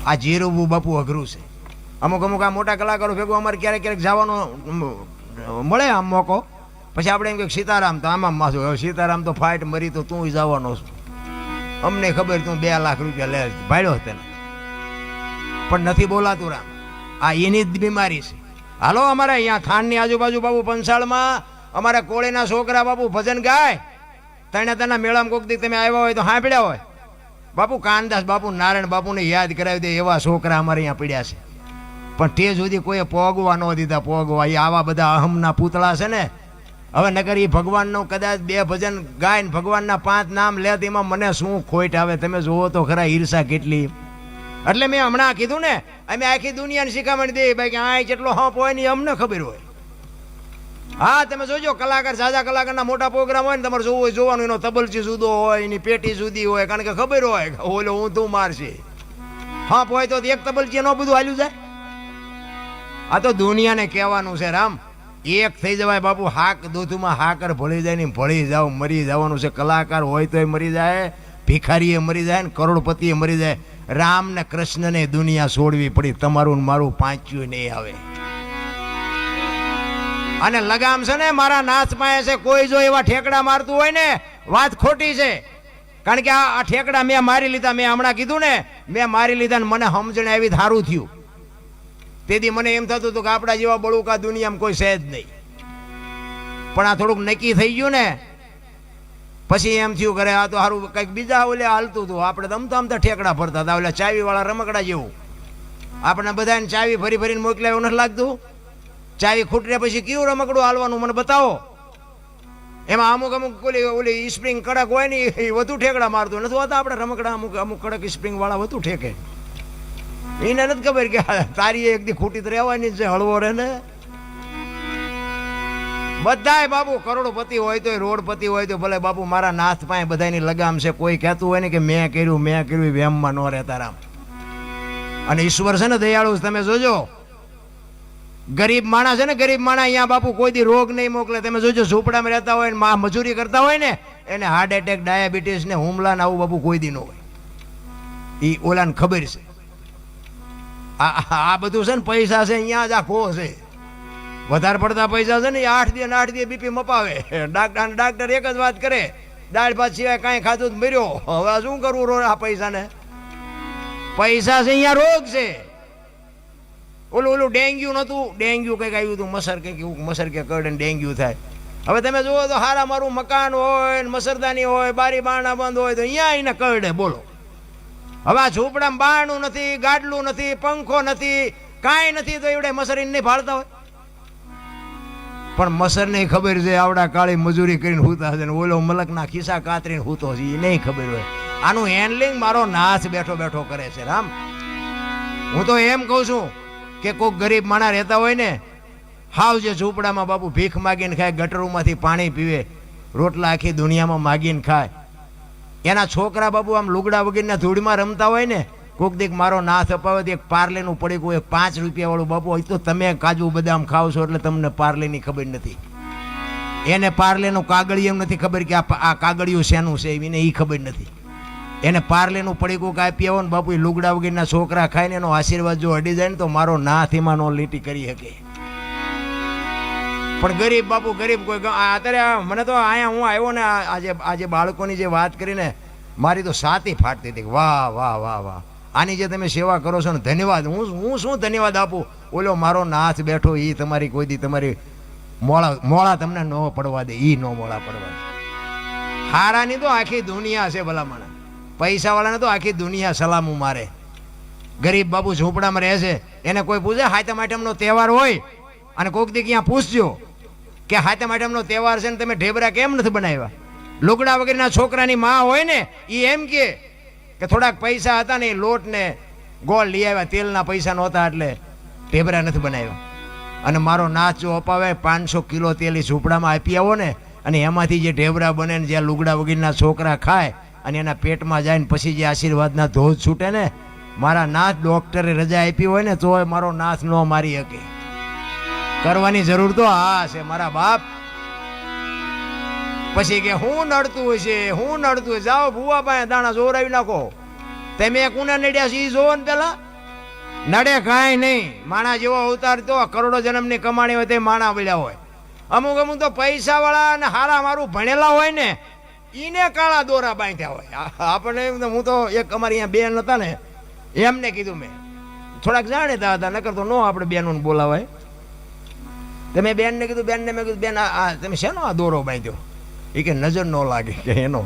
આ જીરવું બાપુ અઘરું છે. અમુક અમુક આ મોટા કલાકારો ભેગું અમારે ક્યારેક ક્યારેક જવાનો મળે આમ મોકો, પછી આપણે એમ કે સીતારામ તો આમાં માથું, હવે સીતારામ તો ફાઇટ મરી તો તું જવાનો છું, અમને ખબર તું 2 લાખ રૂપિયા લે ભાડ્યો તને, પણ નથી બોલાતું રામ. આ એની જ બીમારી છે. હાલો અમારે અહીંયા થાનની આજુબાજુ બાપુ પંચાળમાં અમારા કોળીના છોકરા બાપુ ભજન ગાય, તણા મેળામાં કોક દી તમે આવ્યા હોય તો સાંભળ્યા હોય, બાપુ કાનદાસ બાપુ નારાયણ બાપુને યાદ કરાવી દે એવા છોકરા અમારે અહીંયા પડ્યા છે. પણ તે સુધી કોઈએ પોગવા ન દીધા. પોગવા એ આવા બધા અહમના પૂતળા છે ને. હવે નકર એ ભગવાનનું કદાચ 2 ભજન ગાય ને ભગવાનના 5 નામ લે તેમાં મને શું ખોટ આવે, તમે જુઓ તો ખરા ઈર્ષા કેટલી. એટલે મેં હમણાં કીધું ને, અમે આખી દુનિયાને શીખામણ દે ભાઈ કે આ જેટલો હપ હોય ને અમને ખબર હોય. હા તમે જોજો કલાકાર, સાજા કલાકારના મોટા પ્રોગ્રામ હોય ને તમારે જોવું હોય જોવાનું, એનો તબલચી જુદો હોય, એની પેટી જુદી હોય, કારણ કે ખબર હોય ઓલો હું તું મારશે. હપ હોય તો એક તબલચી ન બધું હાલ્યું જાય. આ તો દુનિયાને કહેવાનું છે રામ, એક થઈ જવાય બાપુ. હાક દૂધમાં હાકર ભળી જાય ને ભળી જાવ, મરી જવાનું છે. કલાકાર હોય તોય મરી જાય, ભિખારીએ મરી જાય ને કરોડપતિએ મરી જાય. રામ ને કૃષ્ણને દુનિયા છોડવી પડી, તમારું મારું પાંચ્યું નહીં આવે. અને લગામ છે ને મારા નાથ પાસે છે. કોઈ જો એવા ઠેકડા મારતું હોય ને વાત ખોટી છે, કારણ કે આ ઠેકડા મેં મારી લીધા. મેં હમણાં કીધું ને મેં મારી લીધા ને મને સમજણ આવી સારું થયું. તેથી મને એમ થતું હતું કે આપણા જેવા બળુકા દુનિયામાં કોઈ છે જ નહીં. પણ આ થોડુંક નક્કી થઈ ગયું ને પછી એમ થયું કરે આ તો સારું કંઈક બીજા ઓલે હાલતું હતું. આપણે તમતા અમતા ઠેકડા ફરતા હતા, ઓલા ચાવીવાળા રમકડા જેવું. આપણે બધાને ચાવી ફરી ફરીને મોકલ્યા એવું નથી લાગતું? ચાવી ખૂટે પછી કેવું રમકડું હાલવાનું મને બતાવો. એમાં અમુક અમુક ઓલી સ્પ્રિંગ કડક હોય ને એ વધુ ઠેકડા મારતું નથી હોતા. આપણે રમકડા અમુક અમુક કડક સ્પ્રિંગ વાળા વધુ ઠેકે. એને નથી ખબર કે તારી એક દી ખૂટી તો રહેવાની છે, હળવો રહે ને. બધાય બાપુ કરોડપતિ હોય તો રોડપતિ હોય તો ભલે બાપુ મારા નાથ પાસે બધાની લગામ છે. કોઈ કહેતું હોય ને કે મેં કર્યું વેમમાં ન રહેતા રામ. અને ઈશ્વર છે ને દયાળુ, તમે જોજો ગરીબ માણસ છે ને, ગરીબ માણસ અહીંયા બાપુ કોઈ દી રોગ નહીં મોકલે. તમે જોજો ઝૂંપડામાં રહેતા હોય ને મજૂરી કરતા હોય ને એને હાર્ટ એટેક, ડાયાબિટીસ ને હુમલા ને આવું બાપુ કોઈ દી ન હોય. એ ઓલાને ખબર છે. આ બધું છે ને પૈસા છે અહીંયા જ આખો છે. વધારે પડતા પૈસા છે ને 8 દી બીપી મપાવે. ડાક્ટર એક જ વાત કરે, દાળ ભાત સિવાય કાંઈ ખાધું મર્યો. હવે શું કરવું આ પૈસાને? પૈસા છે અહીંયા રોગ છે. ઓલું ડેન્ગ્યુ નહોતું, ડેન્ગ્યુ કંઈક આવ્યું હતું, મસર કે કરડે ડેન્ગ્યુ થાય. હવે તમે જુઓ તો હારા મારું મકાન હોય ને મસરદાની હોય, બારી બારણા બંધ હોય તો અહીંયા એને કરડે. બોલો હવે આ ઝૂંપડામાં બારણું નથી, ગાડલું નથી, પંખો નથી, કાંઈ નથી, તો એવડે મસરીને નહીં ફાળતા હોય. પણ મસરને ખબર છે આવડા કાળી મજૂરી કરીને હૂતા છે ને ઓલો મલકના ખિસ્સા કાતરીને હૂતો છે, એ નહીં ખબર હોય. આનું હેન્ડલિંગ મારો નાથ બેઠો બેઠો કરે છે રામ. હું તો એમ કહું છું કે કોઈક ગરીબ માણસ રહેતા હોય ને, હાવ જે ઝૂંપડામાં બાપુ ભીખ માગીને ખાય, ગટરોમાંથી પાણી પીવે, રોટલા આખી દુનિયામાં માગીને ખાય, એના છોકરા બાપુ આમ લુગડા વગેરેના ધૂળમાં રમતા હોય ને, કોક દીક મારો નાથ અપાવે એક પાર્લેનું પડીકું, એક 5 રૂપિયા વાળું બાપુ હોય તો તમે કાજુ બદામ ખાવ છો એટલે તમને પાર્લેની ખબર નથી. એને પાર્લેનું કાગળિયું નથી ખબર કે આ કાગળિયું શેનું છે, એને એ ખબર નથી. એને પાર્લેનું પડીકું કાપી આવો ને બાપુ લુગડા વગેરેના છોકરા ખાઈને એનો આશીર્વાદ જો અડી જાય ને તો મારો નાથ એમાં નો લીટી કરી શકે. પણ ગરીબ બાપુ ગરીબ કોઈ અત્યારે મને તો અહીંયા હું આવ્યો ને આજે બાળકોની જે વાત કરીને મારી તો સાતી ફાટતી હતી. વાહ વાહ વાહ વાહ, આની જે તમે સેવા કરો છો ને ધન્યવાદ. હું શું ધન્યવાદ આપું? ઓલો મારો નાથ બેઠો એ તમારી કોઈ દી તમારી મોળા તમને ન પડવા દે, એ ન મોળા પડવા દે. હારાની તો આખી દુનિયા છે ભલામણ, પૈસાવાળાને તો આખી દુનિયા સલામું મારે. ગરીબ બાપુ ઝૂંપડામાં રહે છે, એને કોઈ પૂછે હાથમ આઠમનો તહેવાર હોય અને કોઈક દી ક્યાં પૂછજો કે હાથમ આઠમનો તહેવાર છે ને તમે ઢેબરા કેમ નથી બનાવ્યા? લુગડા વગેરેના છોકરાની માં હોય ને એ એમ કે થોડાક પૈસા હતા ને લોટ ને ગોળ લઈ આવ્યા, તેલના પૈસા નહોતા એટલે ઢેબરા નથી બનાવ્યા. અને મારો નાચ જો અપાવે 500 કિલો તેલ એ ઝૂંપડામાં આપી આવો ને, અને એમાંથી જે ઢેબરા બને ને જ્યાં લુગડા વગેરેના છોકરા ખાય અને એના પેટમાં જાય ને પછી જે આશીર્વાદના ધોધ છૂટે ને, મારા નાથ ડોક્ટરે રજા આપી હોય ને તોય મારો નાથ ન મારી શકે. કરવાની જરૂર તો હા છે મારા બાપ. પછી કે હું નડતું હોય છે, હું નડતું હોય, જાઓ ભૂવા પાસે દાણા જોરાવી નાખો. તમે કોને નડ્યા છે એ જોવો ને પેલા. નડે કાંઈ નહીં. માણા જેવો અવતાર તો કરોડો જન્મની કમાણી હોય તે માણા મળ્યા હોય. અમુક અમુક તો પૈસા વાળા અને હારા મારું ભણેલા હોય ને એને કાળા દોરા બાંધ્યા હોય. આપણને એમ હું તો એક અમારી અહીંયા બેન હતા ને એમને કીધું મેં થોડાક જાણીતા હતા નકર તો નો આપણે બેનોને બોલાવાય. તમે બેનને કીધું બેનને મેં કીધું બેન આ તમે શેનો આ દોરો બાંધ્યો? એ કે નજર ન લાગે કે એનો.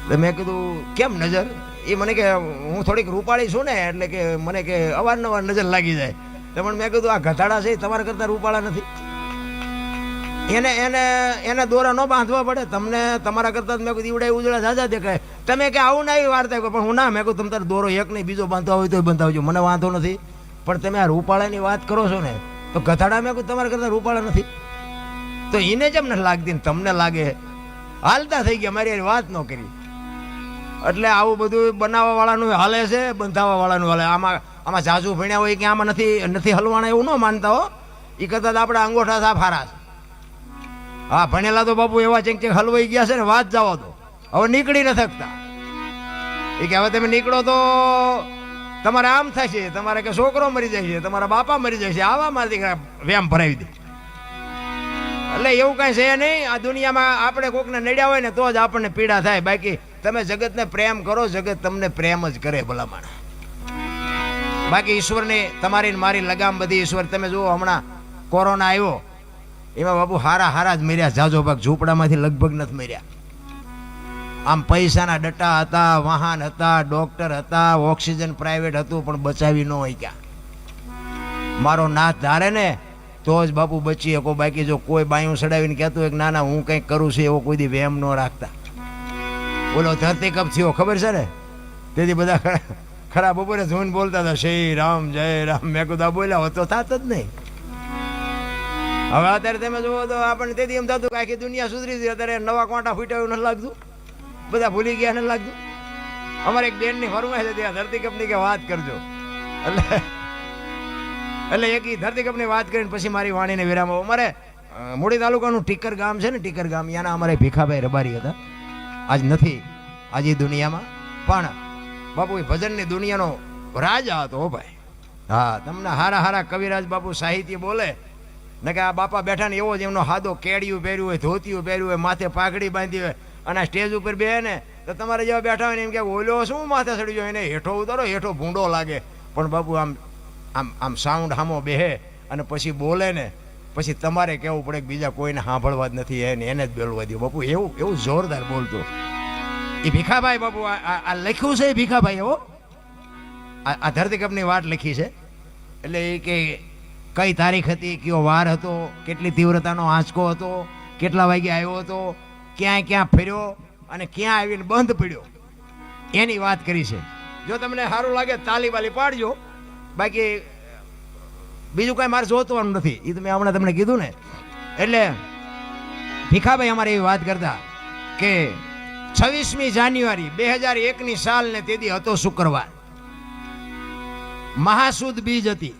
તો મેં કીધું કેમ નજર? એ મને કે હું થોડીક રૂપાળી છું ને એટલે કે મને કે અવારનવાર નજર લાગી જાય. તો પણ મેં કીધું આ ગધાડા છે તમારા કરતાં રૂપાળા નથી. એને એને એને દોરા ન બાંધવા પડે તમને તમારા કરતાં મેં કીધું ઈવડા ઉજળા ઝાઝા દેખાય. તમે કે આવું ના એવી વાર્તા કહો પણ હું ના મેં કહું તમે તારે દોરો એક નહીં બીજો બાંધવા હોય તો બંધાવજો મને વાંધો નથી. પણ તમે આ રૂપાળાની વાત કરો છો ને તો ગધાડા મેં કહું તમારા કરતાં રૂપાળા નથી. તો એને જેમ નથી લાગતી ને તમને લાગે. હાલતા થઈ ગયા મારી વાત ન કરી. એટલે આવું બધું બનાવવા વાળાનું હાલે છે બંધાવવા વાળાનું હાલે. આમાં જાજુ ભણ્યા હોય કે આમાં નથી હલવાના એવું ન માનતા હો. એ કરતાં આપણા અંગોઠા સાફ હારા છે. હા ભણેલા તો બાપુ એવા ચેક હલવાઈ ગયા છે ને વાત જવા દો. હવે નીકળી ન શકતા. એ કે હવે તમે નીકળો તો તમારે આમ થશે તમારે કે છોકરો મરી જાય છે તમારા બાપા મરી જાય છે આવામાંથી વ્યાયામ ભરાવી દે. એટલે એવું કાંઈ છે નહીં. આ દુનિયામાં આપણે કોકને નડ્યા હોય ને તો જ આપણને પીડા થાય. બાકી તમે જગતને પ્રેમ કરો જગત તમને પ્રેમ જ કરે ભલામણ. બાકી ઈશ્વરની તમારી મારી લગામ બધી ઈશ્વર. તમે જુઓ હમણાં કોરોના આવ્યો એમાં બાપુ હારા જ મર્યા. જાજો ભાગ ઝૂંપડામાંથી લગભગ નથી મર્યા. આમ પૈસાના ડટા હતા વાહન હતા ડોક્ટર હતા ઓક્સિજન પ્રાઇવેટ હતું પણ બચાવી ન હોય ક્યાં. મારો નાથ ધારે ને તો જ બાપુ બચી શકો. બાકી જો કોઈ બાયું સડાવીને કહેતું હોય કે ના ના હું કંઈક કરું છું એવો કોઈ દી વહેમ ન રાખતા. બોલો ધરતીકપ થયો ખબર છે ને તેથી બધા ખરા બપોરે જોઈને બોલતા હતા શ્રી રામ જય રામ. મેં કીધું બોલ્યા હોત તો થાત જ નહીં. હવે અત્યારે તમે જુઓ તો આપણને તેથી એમ થતું કે આખી દુનિયા સુધરી ગઈ. અત્યારે નવા કોંટા ફૂટ્યા એવું નથી લાગતું. બધા ભૂલી ગયા નથી લાગતું. અમારે એક બેનની ફરમાઈશ હતી આ ધરતીકપની કે વાત કરજો. એટલે એક ધરતીકપની વાત કરીને પછી મારી વાણીને વિરામ. અમારે મૂળી તાલુકાનું ટીકર ગામ છે ને ટીકર ગામ ત્યાંના અમારે ભીખાભાઈ રબારી હતા. આજ નથી આજે દુનિયામાં પણ બાપુ એ ભજનની દુનિયાનો રાજા હતો હો ભાઈ. હા તમને હારા કવિરાજ બાપુ સાહિત્ય બોલે ને કે આ બાપા બેઠા ને એવો જ એમનો હાદો કેડિયું પહેર્યું હોય ધોતિયું પહેર્યું હોય માથે પાઘડી બાંધી હોય અને સ્ટેજ ઉપર બે ને તો તમારે જેવા બેઠા હોય ને એમ કે ઓલો શું માથે ચડી જાય એને હેઠો ઉતારો હેઠો ભૂંડો લાગે. પણ બાપુ આમ આમ આમ સાઉન્ડ હામો બેહે અને પછી બોલે ને પછી તમારે કહેવું પડે કે બીજા કોઈને સાંભળવા જ નથી એને જ બોલવા દો. બાપુ એવું જોરદાર બોલતો એ ભીખાભાઈ. બાપુ આ લખ્યું છે ભીખાભાઈ એવો આ ધરતીકપની વાત લખી છે. એટલે એ કે કઈ તારીખ હતી કયો વાર હતો કેટલી તીવ્રતાનો આંચકો હતો કેટલા વાગે આવ્યો હતો ક્યાં ફર્યો અને ક્યાં આવીને બંધ પડ્યો એની વાત કરી છે. જો તમને સારું લાગે તાલી બાલી પાડજો. બાકી બીજું કાંઈ મારે જોતવાનું નથી. એ તો મેં હમણાં તમને કીધું ને. એટલે ભીખાભાઈ અમારે એવી વાત કરતા કે 26મી જાન્યુઆરી 2001ની સાલ ને તેથી હતો શુક્રવાર. મહાસુદ બીજ હતી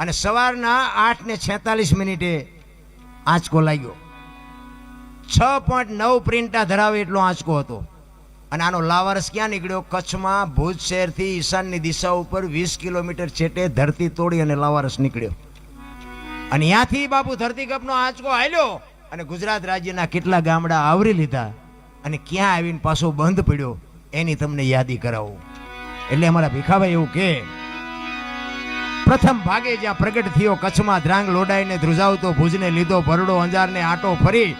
અને સવારના 8:46 આંચકો લાગ્યો. 6.9 પ્રિન્ટા ધરાવે એટલો આંચકો હતો. અને આનો લાવારસ ક્યાં નીકળ્યો? કચ્છમાં ભુજ શહેરથી ઈશાનની દિશા ઉપર 20 કિલોમીટર છેટે ધરતી તોડી અને લાવારસ નીકળ્યો. અને ત્યાંથી બાપુ ધરતીકપનો આંચકો હાલ્યો અને ગુજરાત રાજ્યના કેટલા ગામડા આવરી લીધા અને ક્યાં આવીને પાછો બંધ પડ્યો એની તમને યાદી કરાવું. એટલે અમારા ભીખાભાઈ એવું કે પ્રથમ ભાગે જ્યાં પ્રગટ થયો કચ્છમાં ધ્રાંગ લોડાઈને ધ્રુજાવતો ભુજને લીધો ભરડો અંજારને આટો ફરી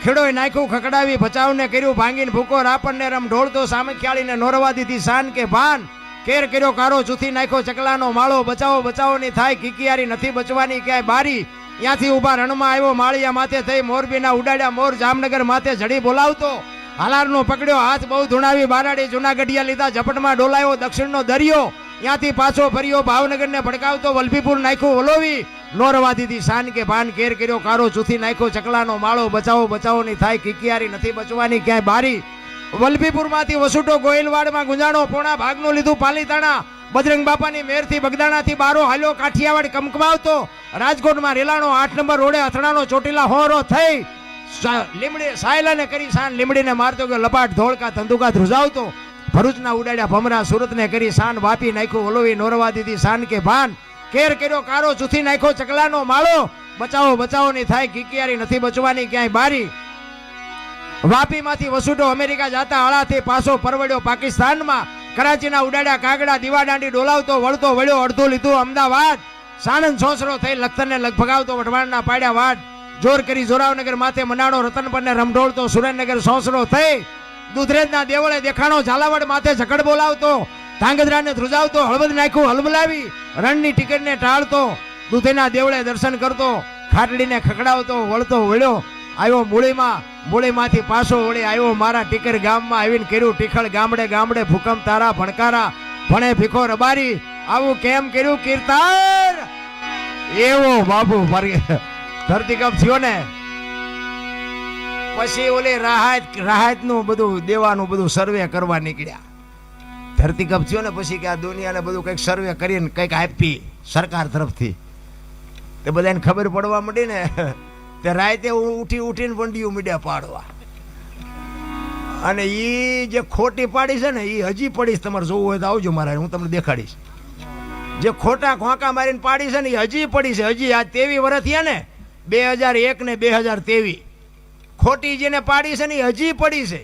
ખેડોય નાખ્યું ખકડાવી ભચાવને કર્યું ભાંગીને ભૂકો રાપણને રમ ઢોળતો સામખ્યાળીને નોરવા દીધી શાન કે ભાન કેર કર્યો કારો ચૂથી નાખ્યો ચકલાનો માળો બચાવોની થાય કિકિયારી નથી બચવાની ક્યાંય બારી ત્યાંથી ઉભા રણમાં આવ્યો માળિયા માથે થઈ મોરબીના ઉડાડ્યા મોર જામનગર માથે જડી બોલાવતો હાલારનો પકડ્યો હાથ બહુ ધૂણાવી બારાડી જૂનાગઢિયા લીધા ઝપટમાં ડોલાયો દક્ષિણનો દરિયો ત્યાંથી પાછો ફર્યો ભાવનગરને ભડકાવતો વલભીપુર નાખ્યું વલોવી નોરવા દીધી શાન કે ભાન કેર કર્યો કારો ચૂથી નાખ્યો ચકલાનો માળો બચાવોની થાય કિકિયારી નથી બચવાની ક્યાંય બારી વલભીપુરમાંથી વસુટો ગોયલવાડમાં ગુંજાણો પોણા ભાગનું લીધું પાલીતાણા બજરંગ બાપાની મેરથી બગદાણાથી બારો હાલ્યો કાઠિયાવાડ કમકમાવતો રાજકોટમાં રેલાણો 8 નંબર રોડે અથડાનો ચોટીલા હોરો થઈ લીમડી સાયલાને કરી શાન લીમડીને મારતો કે લપાટ ધોળકા ધંધુકા ધ્રુજાવતો ભરૂચના ઉડાડ્યા ભમરા, સુરતને કરી શાન, વાપી નાખ્યું ઓલોવી, નોરવા દીધી શાન કે ભાન, કેર કર્યો કારો, ચૂથી નાખ્યો ચકલાનો માળો, બચાવો બચાવો ની થાય કિકિયારી, નથી બચવાની ક્યાંય બારી. વાપીમાંથી વસુડો અમેરિકા જાતા આળાથી પાછો પરવડ્યો પાકિસ્તાનમાં, કરાચીના ઉડાડ્યા કાગડા, દીવા દાંડી ડોલાવતો વળતો વળ્યો, અડધું લીધું અમદાવાદ, સાણંદ સોસરો થઈ લખતરને લગભગાવતો વઢવાણના પાડ્યા વાડ, જોર કરી જોરાવનગર માથે મનાડો, રતન પરને રમઢોળતો સુરેન્દ્રનગર સોસરો થઈ, દુધરેજના દેવળે દેખાણો, ઝાલાવાડ માથે ઝકડ બોલાવતો, ધાંગધ્રાને ધ્રુજાવતો, હળવદ નાખ્યું હલબલાવી, રણની ટિકિટને ટાળતો, દુધેના દેવળે દર્શન કરતો, ખાટડીને ખકડાવતો વળતો વળ્યો, આવ્યો મૂળીમાં, મૂળીમાંથી પાછો વળી આવ્યો મારા ટીકર ગામમાં, આવીને કર્યું ટીખળ ગામડે ગામડે, ભૂકંપ તારા ભણકારા, ભણે ભીખો રબારી, આવું કેમ કર્યું કીર્તાર. એવો બાપુ ધરતીકંપ થયો ને પછી ઓલી રાહત નું બધું દેવાનું બધું સર્વે કરવા નીકળ્યા. ધરતીકંપ થયો ને પછી કે આ દુનિયાને બધું કંઈક સર્વે કરીને કંઈક આપી સરકાર તરફથી, તે બધાને ખબર પડવા માંડી ને તે રાતે ઉઠીને વંડિયું મીડિયા પાડવા. અને એ જે ખોટી પાડી છે ને એ હજી પડીશ, તમારે જોવું હોય તો આવજો મારા, હું તમને દેખાડીશ. જે ખોટા ખોંકા મારીને પાડી છે ને એ હજી પડી છે, હજી આ 23 વર્ષ થયા ને 2001 ને 2023, ખોટી જેને પાડી છે ને એ હજી પડી છે.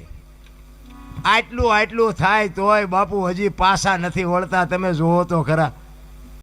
આટલું થાય તોય બાપુ હજી પાછા નથી વળતા. તમે જોવો તો ખરા,